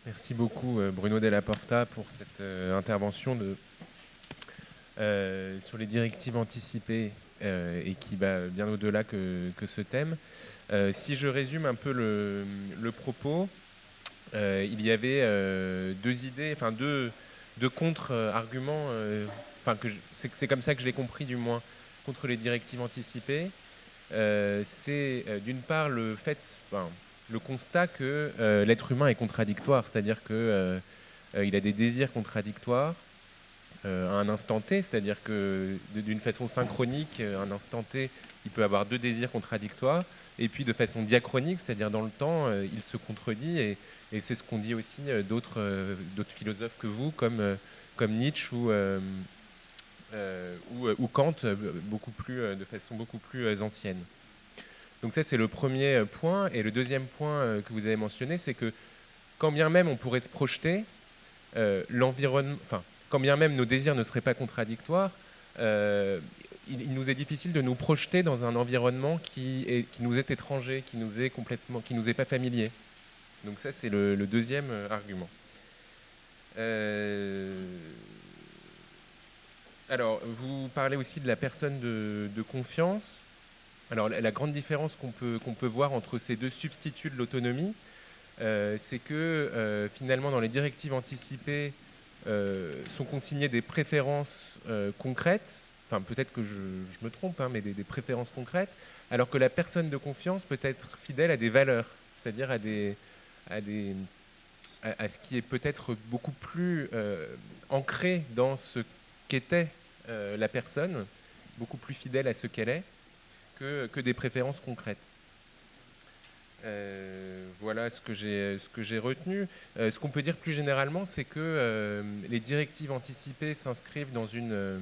Merci beaucoup Bruno Della Porta pour cette intervention sur les directives anticipées et qui va bien au-delà que ce thème. Si je résume un peu le propos, il y avait deux idées, enfin deux contre-arguments, c'est comme ça que je l'ai compris du moins, contre les directives anticipées. C'est d'une part le constat que l'être humain est contradictoire, c'est-à-dire que il a des désirs contradictoires à un instant T, c'est-à-dire que d'une façon synchronique, à un instant T, il peut avoir deux désirs contradictoires, et puis de façon diachronique, c'est-à-dire dans le temps, il se contredit, et c'est ce qu'ont dit aussi d'autres philosophes que vous, comme Nietzsche ou Kant, de façon beaucoup plus ancienne. Donc ça, c'est le premier point. Et le deuxième point que vous avez mentionné, c'est que quand bien même on pourrait se projeter, l'environnement, enfin, quand bien même nos désirs ne seraient pas contradictoires, il nous est difficile de nous projeter dans un environnement qui nous est étranger, qui nous est pas familier. Donc ça, c'est le deuxième argument. Alors, vous parlez aussi de la personne de confiance. Alors, la grande différence qu'on peut voir entre ces deux substituts de l'autonomie, c'est que finalement, dans les directives anticipées, sont consignées des préférences concrètes. Enfin, peut-être que je me trompe, hein, mais des préférences concrètes, alors que la personne de confiance peut être fidèle à des valeurs, c'est-à-dire à ce qui est peut-être beaucoup plus ancré dans ce qu'était la personne, beaucoup plus fidèle à ce qu'elle est, que des préférences concrètes. Voilà ce que j'ai retenu. Ce qu'on peut dire plus généralement, c'est que les directives anticipées s'inscrivent dans ce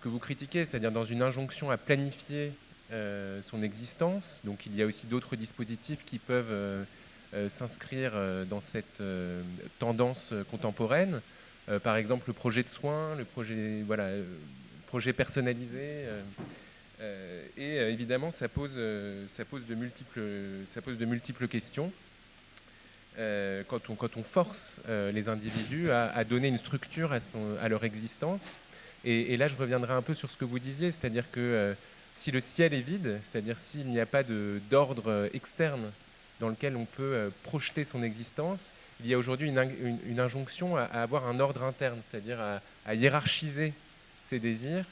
que vous critiquez, c'est-à-dire dans une injonction à planifier son existence. Donc il y a aussi d'autres dispositifs qui peuvent s'inscrire dans cette tendance contemporaine. Par exemple, le projet de soins, le projet personnalisé. Et évidemment, ça pose de multiples questions. Quand on force les individus à donner une structure à leur existence. Et là, je reviendrai un peu sur ce que vous disiez, c'est-à-dire que si le ciel est vide, c'est-à-dire s'il n'y a pas d'ordre externe dans lequel on peut projeter son existence, il y a aujourd'hui une injonction à avoir un ordre interne, c'est-à-dire à hiérarchiser ses désirs,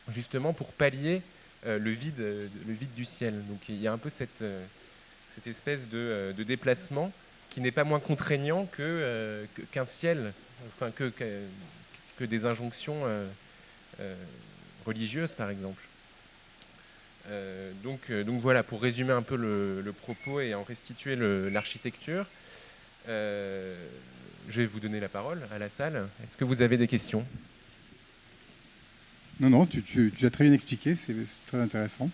justement pour pallier le vide du ciel. Donc il y a un peu cette espèce de déplacement qui n'est pas moins contraignant qu'un ciel, enfin que des injonctions religieuses, par exemple. Donc voilà, pour résumer un peu le propos et en restituer l'architecture, je vais vous donner la parole à la salle. Est-ce que vous avez des questions ? Non, tu as très bien expliqué, c'est très intéressant.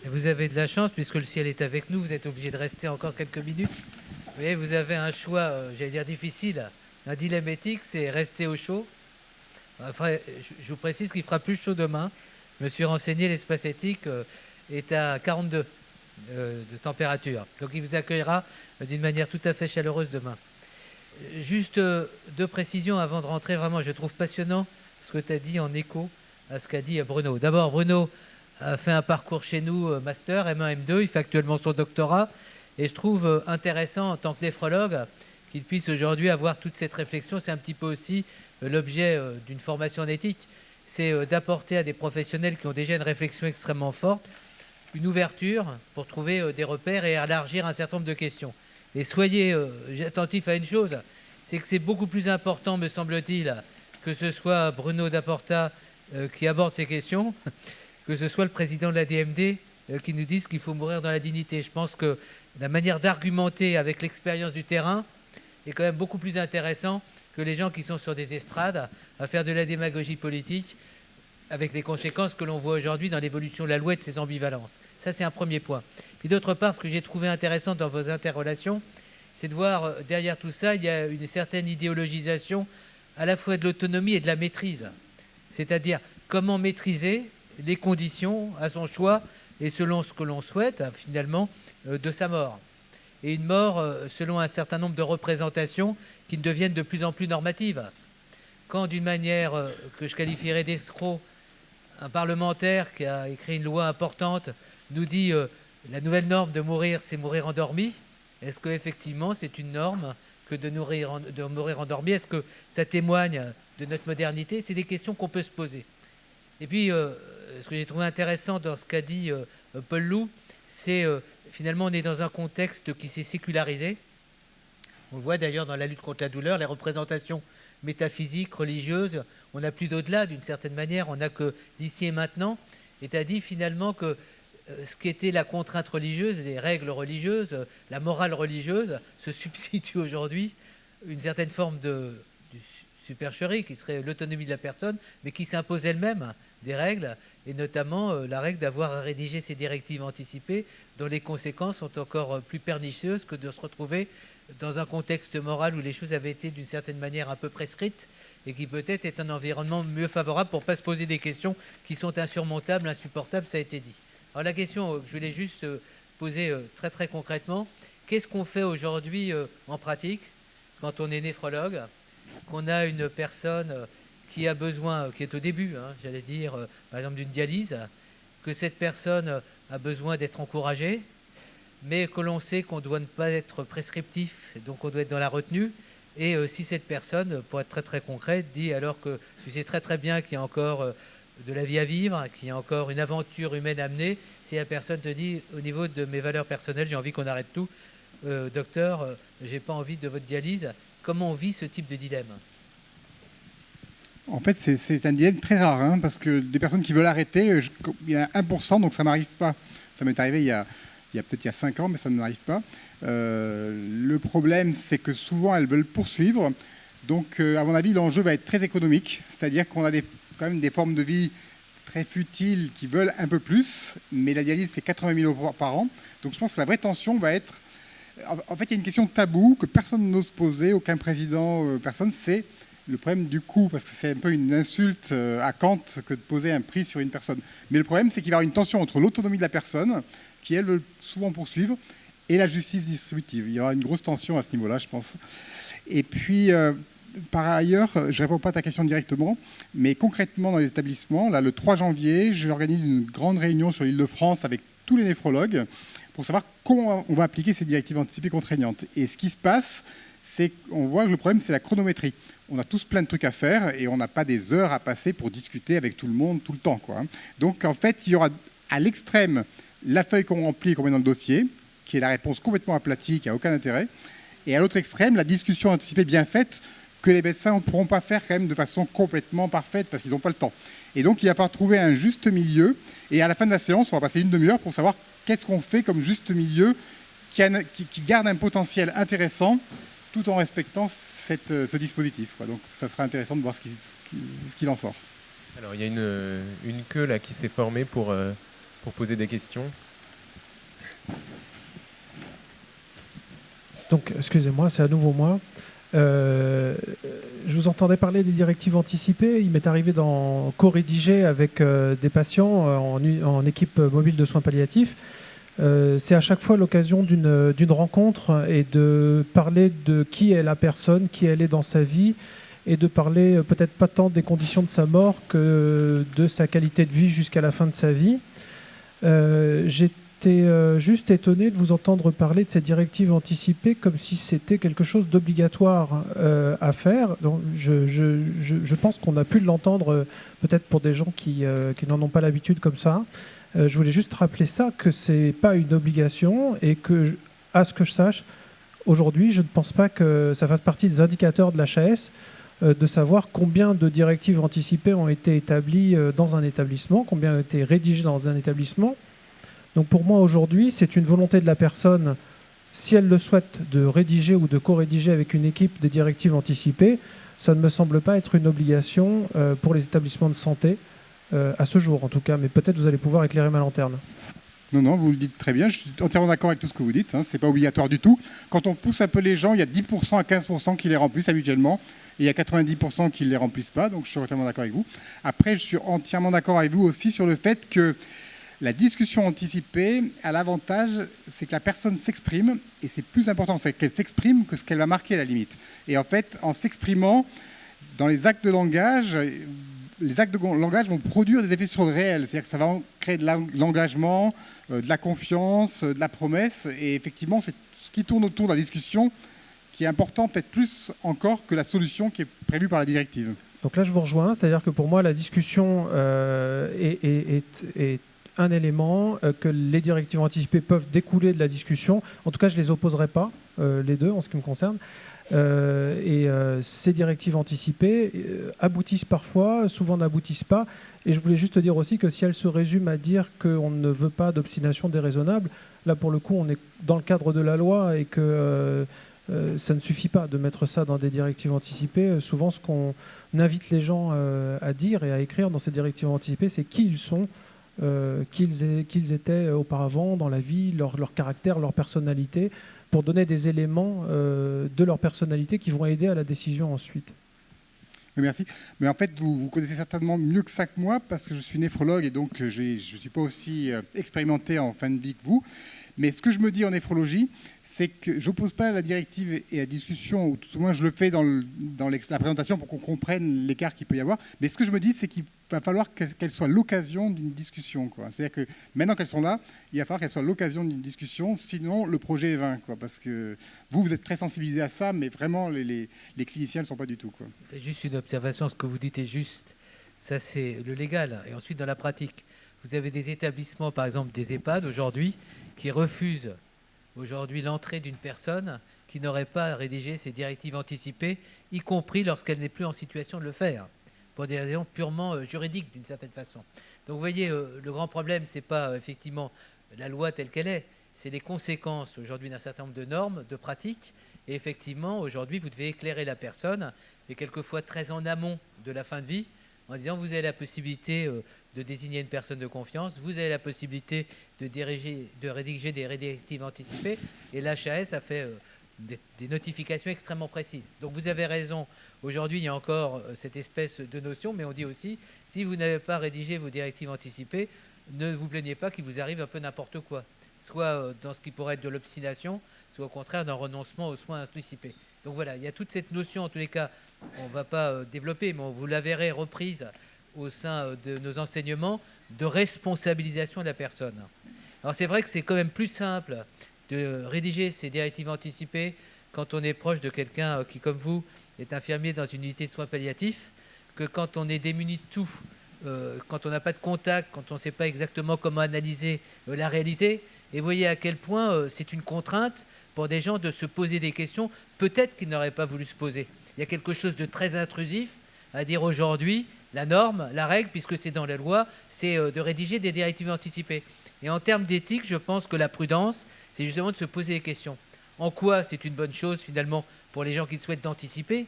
Vous avez de la chance, puisque le ciel est avec nous, vous êtes obligé de rester encore quelques minutes. Vous voyez, vous avez un choix, j'allais dire difficile, un dilemme éthique, c'est rester au chaud. Enfin, je vous précise qu'il fera plus chaud demain. Je me suis renseigné, l'espace éthique est à 42 de température. Donc il vous accueillera d'une manière tout à fait chaleureuse demain. Juste deux précisions avant de rentrer. Vraiment, je trouve passionnant ce que tu as dit en écho à ce qu'a dit Bruno. D'abord, Bruno a fait un parcours chez nous, master, M1, M2. Il fait actuellement son doctorat. Et je trouve intéressant, en tant que néphrologue, qu'il puisse aujourd'hui avoir toute cette réflexion. C'est un petit peu aussi l'objet d'une formation en éthique. C'est d'apporter à des professionnels qui ont déjà une réflexion extrêmement forte, une ouverture pour trouver des repères et élargir un certain nombre de questions. Et soyez attentifs à une chose, c'est que c'est beaucoup plus important, me semble-t-il, que ce soit Bruno Della Porta qui aborde ces questions, que ce soit le président de la DMD qui nous dise qu'il faut mourir dans la dignité. Je pense que la manière d'argumenter avec l'expérience du terrain est quand même beaucoup plus intéressant que les gens qui sont sur des estrades à faire de la démagogie politique avec les conséquences que l'on voit aujourd'hui dans l'évolution de la loi et de ses ambivalences. Ça, c'est un premier point. Puis d'autre part, ce que j'ai trouvé intéressant dans vos interrelations, c'est de voir derrière tout ça, il y a une certaine idéologisation à la fois de l'autonomie et de la maîtrise. c'est-à-dire comment maîtriser les conditions à son choix et selon ce que l'on souhaite, finalement, de sa mort. Et une mort selon un certain nombre de représentations qui deviennent de plus en plus normatives. Quand, d'une manière que je qualifierais d'escroc, un parlementaire qui a écrit une loi importante nous dit la nouvelle norme de mourir, c'est mourir endormi, est-ce qu'effectivement c'est une norme que de mourir endormi? Est-ce que ça témoigne de notre modernité? C'est des questions qu'on peut se poser. Et puis, ce que j'ai trouvé intéressant dans ce qu'a dit Paul Loup, c'est finalement on est dans un contexte qui s'est sécularisé. On le voit d'ailleurs dans la lutte contre la douleur, les représentations métaphysiques, religieuses, on n'a plus d'au-delà d'une certaine manière, on n'a que l'ici et maintenant. Et tu as dit finalement que ce qui était la contrainte religieuse, les règles religieuses, la morale religieuse, se substitue aujourd'hui une certaine forme de supercherie qui serait l'autonomie de la personne, mais qui s'impose elle-même des règles, et notamment la règle d'avoir à rédiger ces directives anticipées dont les conséquences sont encore plus pernicieuses que de se retrouver dans un contexte moral où les choses avaient été d'une certaine manière un peu prescrites et qui peut-être est un environnement mieux favorable pour ne pas se poser des questions qui sont insurmontables, insupportables, ça a été dit. Alors la question que je voulais juste poser très très concrètement, qu'est-ce qu'on fait aujourd'hui en pratique quand on est néphrologue, qu'on a une personne qui a besoin, qui est au début, j'allais dire, par exemple d'une dialyse, que cette personne a besoin d'être encouragée, mais que l'on sait qu'on doit ne pas être prescriptif, donc on doit être dans la retenue. Et si cette personne, pour être très très concrète, dit alors que tu sais très très bien qu'il y a encore de la vie à vivre, qu'il y a encore une aventure humaine à mener, si la personne te dit au niveau de mes valeurs personnelles, j'ai envie qu'on arrête tout, docteur, j'ai pas envie de votre dialyse, comment on vit ce type de dilemme? En fait, c'est un dilemme très rare, parce que des personnes qui veulent arrêter, il y a 1%, donc ça ne m'arrive pas. Ça m'est arrivé il y a peut-être 5 ans, mais ça ne m'arrive pas. Le problème, c'est que souvent, elles veulent poursuivre. Donc, à mon avis, l'enjeu va être très économique. C'est-à-dire qu'on a quand même des formes de vie très futiles qui veulent un peu plus. Mais la dialyse, c'est 80 000 euros par an. Donc, je pense que la vraie tension va être... En fait, il y a une question taboue que personne n'ose poser, aucun président, personne, c'est le problème du coût, parce que c'est un peu une insulte à Kant que de poser un prix sur une personne. Mais le problème, c'est qu'il va y avoir une tension entre l'autonomie de la personne, qui, elle, veut souvent poursuivre, et la justice distributive. Il y aura une grosse tension à ce niveau-là, je pense. Et puis, par ailleurs, je ne réponds pas à ta question directement, mais concrètement, dans les établissements, là, le 3 janvier, j'organise une grande réunion sur l'Île-de-France avec tous les néphrologues pour savoir comment on va appliquer ces directives anticipées contraignantes. Et ce qui se passe, c'est qu'on voit que le problème, c'est la chronométrie. On a tous plein de trucs à faire et on n'a pas des heures à passer pour discuter avec tout le monde tout le temps, quoi. Donc, en fait, il y aura à l'extrême la feuille qu'on remplit et qu'on met dans le dossier, qui est la réponse complètement aplatie, qui n'a aucun intérêt. Et à l'autre extrême, la discussion anticipée bien faite, que les médecins ne pourront pas faire quand même de façon complètement parfaite parce qu'ils n'ont pas le temps. Et donc, il va falloir trouver un juste milieu. Et à la fin de la séance, on va passer une demi-heure pour savoir qu'est-ce qu'on fait comme juste milieu qui garde un potentiel intéressant tout en respectant ce dispositif, quoi. Donc, ça sera intéressant de voir ce qu'il en sort. Alors, il y a une queue là qui s'est formée pour poser des questions. Donc, excusez-moi, c'est à nouveau moi. Je vous entendais parler des directives anticipées. Il m'est arrivé d'en co-rédiger avec des patients en équipe mobile de soins palliatifs. C'est à chaque fois l'occasion d'une rencontre et de parler de qui est la personne, qui elle est dans sa vie, et de parler peut-être pas tant des conditions de sa mort que de sa qualité de vie jusqu'à la fin de sa vie. J'étais juste étonné de vous entendre parler de ces directives anticipées comme si c'était quelque chose d'obligatoire à faire. Donc, je pense qu'on a pu l'entendre peut-être pour des gens qui n'en ont pas l'habitude comme ça. Je voulais juste rappeler ça, que ce n'est pas une obligation et que, à ce que je sache, aujourd'hui, je ne pense pas que ça fasse partie des indicateurs de l'HAS de savoir combien de directives anticipées ont été établies dans un établissement, combien ont été rédigées dans un établissement. Donc pour moi, aujourd'hui, c'est une volonté de la personne, si elle le souhaite, de rédiger ou de co-rédiger avec une équipe des directives anticipées. Ça ne me semble pas être une obligation pour les établissements de santé. À ce jour en tout cas, mais peut-être vous allez pouvoir éclairer ma lanterne. Non, non, vous le dites très bien. Je suis entièrement d'accord avec tout ce que vous dites. Hein. Ce n'est pas obligatoire du tout. Quand on pousse un peu les gens, il y a 10% à 15% qui les remplissent habituellement. Et il y a 90% qui ne les remplissent pas. Donc, je suis entièrement d'accord avec vous. Après, je suis entièrement d'accord avec vous aussi sur le fait que la discussion anticipée a l'avantage, c'est que la personne s'exprime. Et c'est plus important, c'est qu'elle s'exprime que ce qu'elle va marquer à la limite. Et en fait, en s'exprimant, dans les actes de langage vont produire des effets sur le réel. C'est-à-dire que ça va créer de l'engagement, de la confiance, de la promesse. Et effectivement, c'est ce qui tourne autour de la discussion qui est important, peut-être plus encore que la solution qui est prévue par la directive. Donc là, je vous rejoins. C'est-à-dire que pour moi, la discussion est un élément que les directives anticipées peuvent découler de la discussion. En tout cas, je ne les opposerai pas, les deux, en ce qui me concerne. Ces directives anticipées aboutissent parfois, souvent n'aboutissent pas. Et je voulais juste dire aussi que si elles se résument à dire qu'on ne veut pas d'obstination déraisonnable, là pour le coup on est dans le cadre de la loi et que ça ne suffit pas de mettre ça dans des directives anticipées. Souvent ce qu'on invite les gens à dire et à écrire dans ces directives anticipées, c'est qui ils sont, qu'ils étaient auparavant dans la vie, leur caractère, leur personnalité, pour donner des éléments de leur personnalité qui vont aider à la décision ensuite. Merci. Mais en fait, vous connaissez certainement mieux que ça que moi, parce que je suis néphrologue et donc je ne suis pas aussi expérimenté en fin de vie que vous. Mais ce que je me dis en néphrologie, c'est que je n'oppose pas la directive et la discussion, ou tout au moins je le fais dans la présentation pour qu'on comprenne l'écart qu'il peut y avoir. Mais ce que je me dis, c'est qu'il va falloir qu'elles soient l'occasion d'une discussion, quoi. C'est-à-dire que maintenant qu'elles sont là, il va falloir qu'elles soient l'occasion d'une discussion, sinon le projet est vain, quoi. Parce que vous êtes très sensibilisés à ça, mais vraiment les cliniciens ne sont pas du tout, quoi. Je fais juste une observation, ce que vous dites est juste. Ça, c'est le légal. Et ensuite, dans la pratique, vous avez des établissements, par exemple des EHPAD aujourd'hui, qui refusent aujourd'hui l'entrée d'une personne qui n'aurait pas rédigé ses directives anticipées, y compris lorsqu'elle n'est plus en situation de le faire, pour des raisons purement juridiques d'une certaine façon. Donc vous voyez, le grand problème, ce n'est pas effectivement la loi telle qu'elle est, c'est les conséquences aujourd'hui d'un certain nombre de normes, de pratiques. Et effectivement, aujourd'hui, vous devez éclairer la personne, et quelquefois très en amont de la fin de vie, en disant vous avez la possibilité de désigner une personne de confiance, vous avez la possibilité de rédiger des directives anticipées, et l'HAS a fait des notifications extrêmement précises. Donc vous avez raison, aujourd'hui il y a encore cette espèce de notion, mais on dit aussi, si vous n'avez pas rédigé vos directives anticipées, ne vous plaignez pas qu'il vous arrive un peu n'importe quoi, soit dans ce qui pourrait être de l'obstination, soit au contraire d'un renoncement aux soins anticipés. Donc voilà, il y a toute cette notion, en tous les cas, on ne va pas développer, mais vous la verrez reprise au sein de nos enseignements, de responsabilisation de la personne. Alors c'est vrai que c'est quand même plus simple de rédiger ces directives anticipées quand on est proche de quelqu'un qui, comme vous, est infirmier dans une unité de soins palliatifs, que quand on est démuni de tout, quand on n'a pas de contact, quand on ne sait pas exactement comment analyser la réalité. Et vous voyez à quel point c'est une contrainte pour des gens de se poser des questions, peut-être qu'ils n'auraient pas voulu se poser. Il y a quelque chose de très intrusif à dire aujourd'hui, la norme, la règle, puisque c'est dans la loi, c'est de rédiger des directives anticipées. Et en termes d'éthique, je pense que la prudence, c'est justement de se poser des questions. En quoi c'est une bonne chose finalement pour les gens qui souhaitent d'anticiper,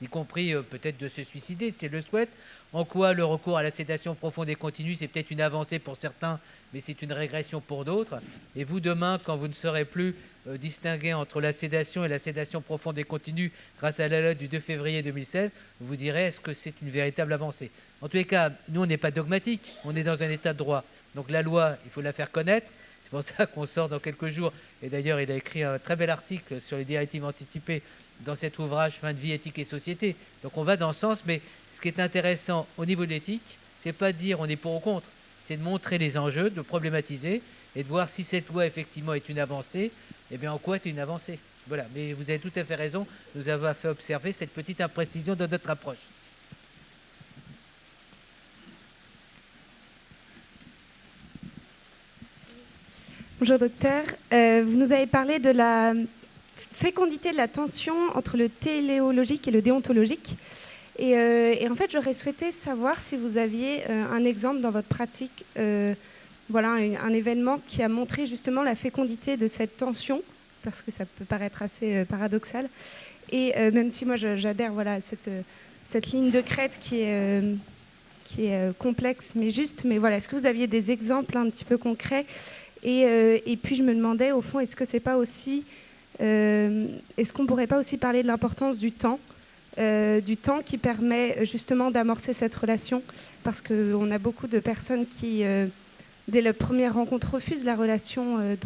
y compris peut-être de se suicider si elles le souhaitent. En quoi le recours à la sédation profonde et continue, c'est peut-être une avancée pour certains, mais c'est une régression pour d'autres. Et vous, demain, quand vous ne saurez plus distinguer entre la sédation et la sédation profonde et continue grâce à la loi du 2 février 2016, vous vous direz, est-ce que c'est une véritable avancée? En tous les cas, nous, on n'est pas dogmatique, on est dans un état de droit. Donc la loi, il faut la faire connaître. C'est pour ça qu'on sort dans quelques jours. Et d'ailleurs, il a écrit un très bel article sur les directives anticipées dans cet ouvrage Fin de vie, éthique et société. Donc on va dans ce sens, mais ce qui est intéressant au niveau de l'éthique, c'est pas de dire on est pour ou contre, c'est de montrer les enjeux, de problématiser et de voir si cette loi effectivement est une avancée, et bien en quoi est une avancée. Voilà, mais vous avez tout à fait raison, nous avons fait observer cette petite imprécision dans notre approche. Bonjour docteur, vous nous avez parlé de la fécondité de la tension entre le téléologique et le déontologique. Et en fait, j'aurais souhaité savoir si vous aviez un exemple dans votre pratique, voilà, un événement qui a montré justement la fécondité de cette tension, parce que ça peut paraître assez paradoxal. Et même si moi j'adhère voilà, à cette ligne de crête qui est complexe mais juste, mais voilà, est-ce que vous aviez des exemples un petit peu concrets? Et puis je me demandais, au fond, est-ce que c'est pas aussi... est-ce qu'on ne pourrait pas aussi parler de l'importance du temps qui permet justement d'amorcer cette relation, parce qu'on a beaucoup de personnes qui, dès la première rencontre, refusent la relation.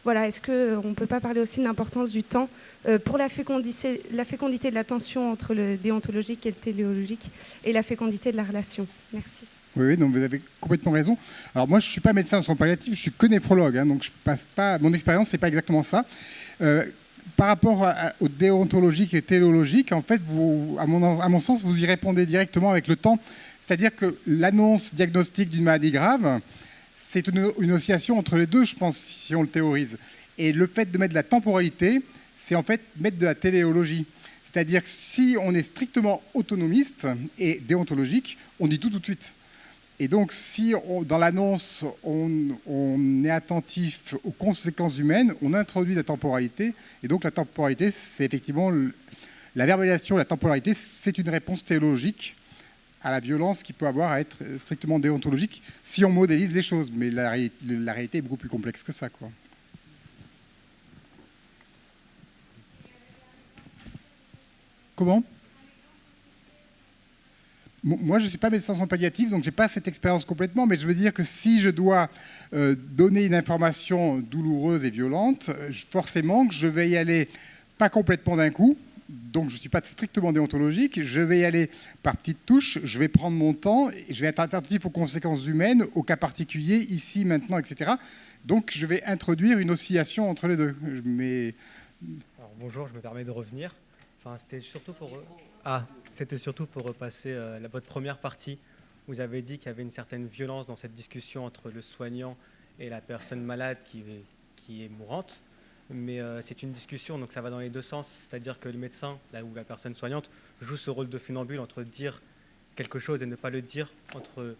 Voilà, est-ce qu'on ne peut pas parler aussi de l'importance du temps pour la fécondité de l'attention entre le déontologique et le téléologique et la fécondité de la relation? Merci. Oui, donc vous avez complètement raison. Alors moi, je ne suis pas médecin en soins palliatifs, je suis que néphrologue, hein, donc je passe pas. Mon expérience, c'est pas exactement ça. Par rapport au déontologique et téléologique, en fait, à mon sens, vous y répondez directement avec le temps. C'est-à-dire que l'annonce diagnostique d'une maladie grave, c'est une oscillation entre les deux, je pense, si on le théorise. Et le fait de mettre de la temporalité, c'est en fait mettre de la téléologie. C'est-à-dire que si on est strictement autonomiste et déontologique, on dit tout de suite. Et donc, si dans l'annonce, on est attentif aux conséquences humaines, on introduit la temporalité. Et donc, la temporalité, c'est effectivement la verbalisation, la temporalité, c'est une réponse théologique à la violence qu'il peut avoir à être strictement déontologique si on modélise les choses. Mais la réalité est beaucoup plus complexe que ça, quoi. Comment ? Moi, je ne suis pas médecin en soins palliatifs, donc je n'ai pas cette expérience complètement, mais je veux dire que si je dois donner une information douloureuse et violente, forcément que je vais y aller pas complètement d'un coup, donc je ne suis pas strictement déontologique, je vais y aller par petites touches, je vais prendre mon temps, et je vais être attentif aux conséquences humaines, aux cas particuliers, ici, maintenant, etc. Donc je vais introduire une oscillation entre les deux. Alors, bonjour, je me permets de revenir. Enfin, c'était surtout pour repasser votre première partie. Vous avez dit qu'il y avait une certaine violence dans cette discussion entre le soignant et la personne malade qui est mourante. Mais c'est une discussion, donc ça va dans les deux sens. C'est-à-dire que le médecin, là où la personne soignante, joue ce rôle de funambule entre dire quelque chose et ne pas le dire, entre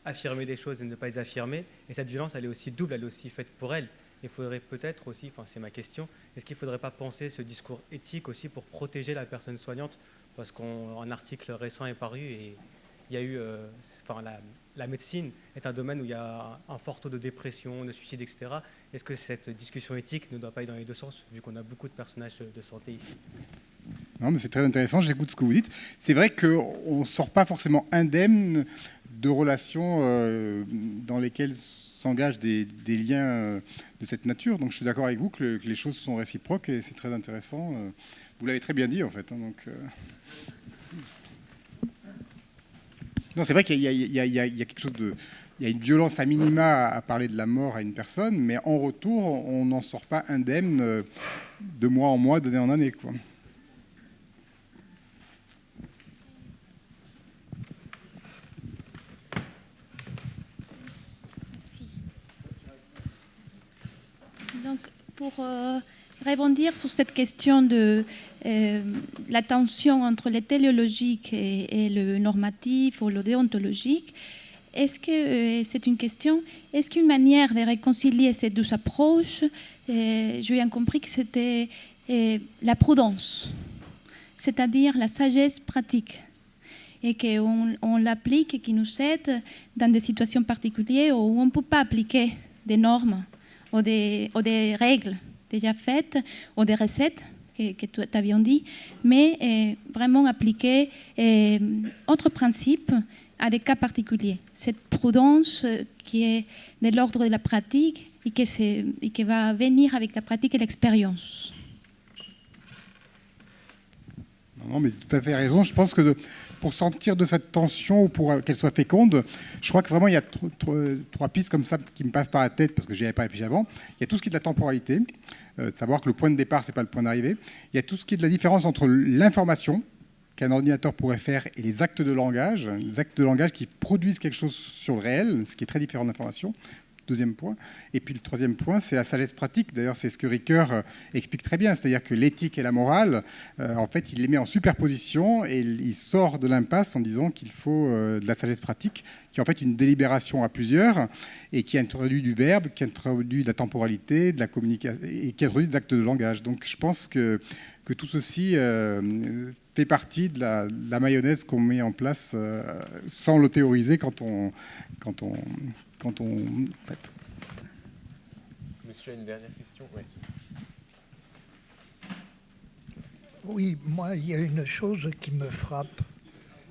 affirmer des choses et ne pas les affirmer. Et cette violence, elle est aussi double, elle est aussi faite pour elle. Il faudrait peut-être aussi, enfin c'est ma question, est-ce qu'il ne faudrait pas penser ce discours éthique aussi pour protéger la personne soignante? Parce qu'un article récent est paru et il y a eu, la médecine est un domaine où il y a un fort taux de dépression, de suicide, etc. Est-ce que cette discussion éthique ne doit pas aller dans les deux sens, vu qu'on a beaucoup de personnages de santé ici? Non, mais c'est très intéressant, j'écoute ce que vous dites. C'est vrai qu'on ne sort pas forcément indemne de relations dans lesquelles s'engagent des liens de cette nature. Donc je suis d'accord avec vous que les choses sont réciproques et c'est très intéressant. Vous l'avez très bien dit en fait. Hein, donc, non, c'est vrai qu'il y a quelque chose de... Il y a une violence à minima à parler de la mort à une personne, mais en retour, on n'en sort pas indemne de mois en mois, d'année en année, quoi. Donc, pour rebondir sur cette question de la tension entre le téléologique et le normatif ou le déontologique, est-ce que c'est une question? Est-ce qu'une manière de réconcilier ces deux approches, j'ai bien compris que c'était la prudence, c'est-à-dire la sagesse pratique, et qu'on l'applique et qui nous aide dans des situations particulières où on ne peut pas appliquer des normes ou des règles déjà faites ou des recettes que tu as bien dit, mais vraiment appliquer autres principes à des cas particuliers. Cette prudence qui est de l'ordre de la pratique et qui va venir avec la pratique et l'expérience. Non, mais tout à fait raison. Je pense que pour sortir de cette tension ou pour qu'elle soit féconde, je crois que vraiment il y a trois pistes comme ça qui me passent par la tête parce que j'y avais pas réfléchi avant. Il y a tout ce qui est de la temporalité, de savoir que le point de départ, c'est pas le point d'arrivée. Il y a tout ce qui est de la différence entre l'information qu'un ordinateur pourrait faire et les actes de langage qui produisent quelque chose sur le réel, ce qui est très différent de l'information. Deuxième point. Et puis le troisième point, c'est la sagesse pratique. D'ailleurs, c'est ce que Ricoeur explique très bien. C'est-à-dire que l'éthique et la morale, en fait, il les met en superposition et il sort de l'impasse en disant qu'il faut de la sagesse pratique, qui est en fait une délibération à plusieurs et qui introduit du verbe, qui introduit de la temporalité, de la communication et qui introduit des actes de langage. Donc je pense que tout ceci fait partie de la mayonnaise qu'on met en place sans le théoriser quand on en fait. Monsieur a une dernière question. Oui. Oui, moi, il y a une chose qui me frappe,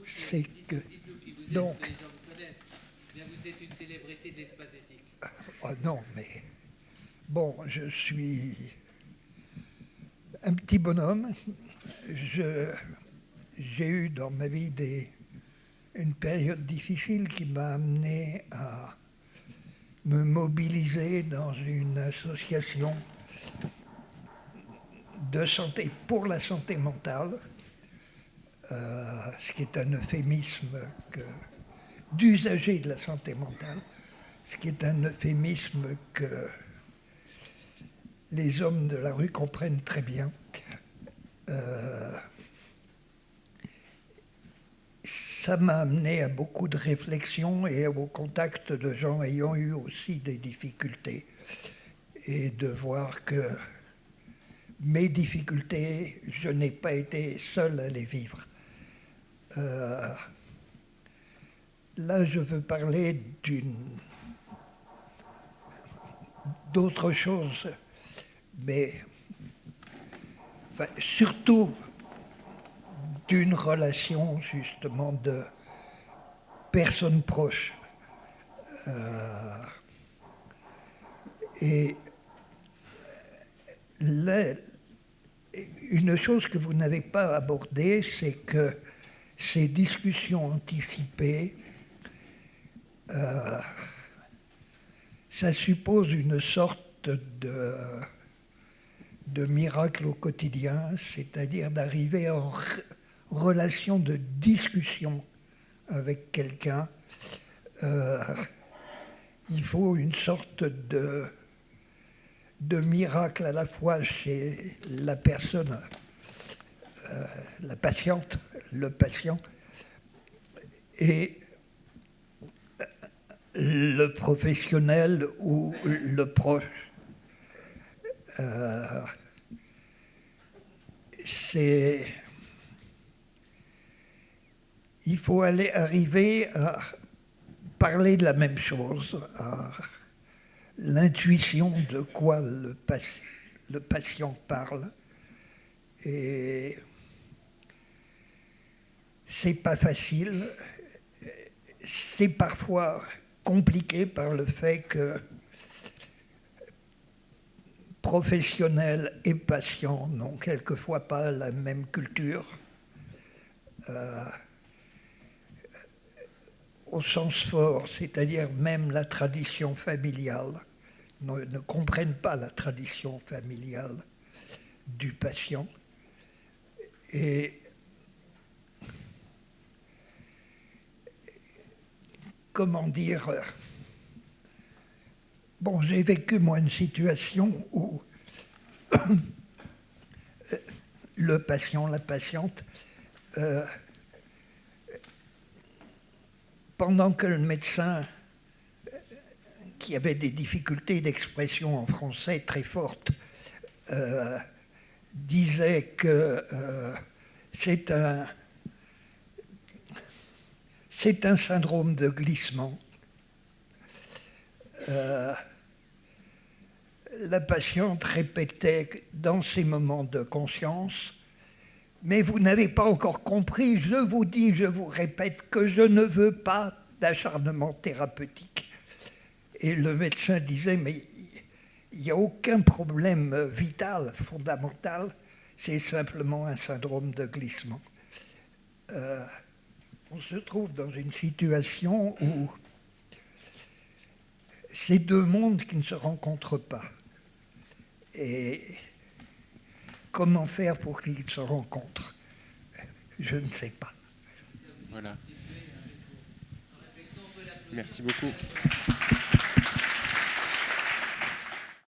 c'est que... Donc... Vous êtes une célébrité de l'espace éthique. Oh non, mais... Bon, je suis un petit bonhomme. J'ai eu dans ma vie une période difficile qui m'a amené à me mobiliser dans une association de santé pour la santé mentale, ce qui est un euphémisme d'usager de la santé mentale, ce qui est un euphémisme que les hommes de la rue comprennent très bien. Ça m'a amené à beaucoup de réflexions et au contact de gens ayant eu aussi des difficultés, et de voir que mes difficultés, je n'ai pas été seul à les vivre. Là, je veux parler d'autre chose, mais enfin, surtout d'une relation justement de personnes proches. Et là, une chose que vous n'avez pas abordée, c'est que ces discussions anticipées, ça suppose une sorte de miracle au quotidien, c'est-à-dire d'arriver en relation de discussion avec quelqu'un. Il faut une sorte de miracle à la fois chez la personne, la patiente, le patient, et le professionnel ou le proche. Il faut arriver à parler de la même chose, à l'intuition de quoi le patient parle. Et c'est pas facile. C'est parfois compliqué par le fait que professionnels et patients n'ont quelquefois pas la même culture. Au sens fort, c'est-à-dire même la tradition familiale, ne comprennent pas la tradition familiale du patient. Et comment dire, bon, j'ai vécu moi une situation où le patient, la patiente, pendant que le médecin, qui avait des difficultés d'expression en français très fortes, disait que c'est un syndrome de glissement. La patiente répétait dans ces moments de conscience: mais vous n'avez pas encore compris, je vous dis, je vous répète que je ne veux pas d'acharnement thérapeutique. Et le médecin disait: mais il n'y a aucun problème vital, fondamental, c'est simplement un syndrome de glissement. On se trouve dans une situation où c'est deux mondes qui ne se rencontrent pas. Et comment faire pour qu'ils se rencontrent? Je ne sais pas. Voilà. Merci beaucoup.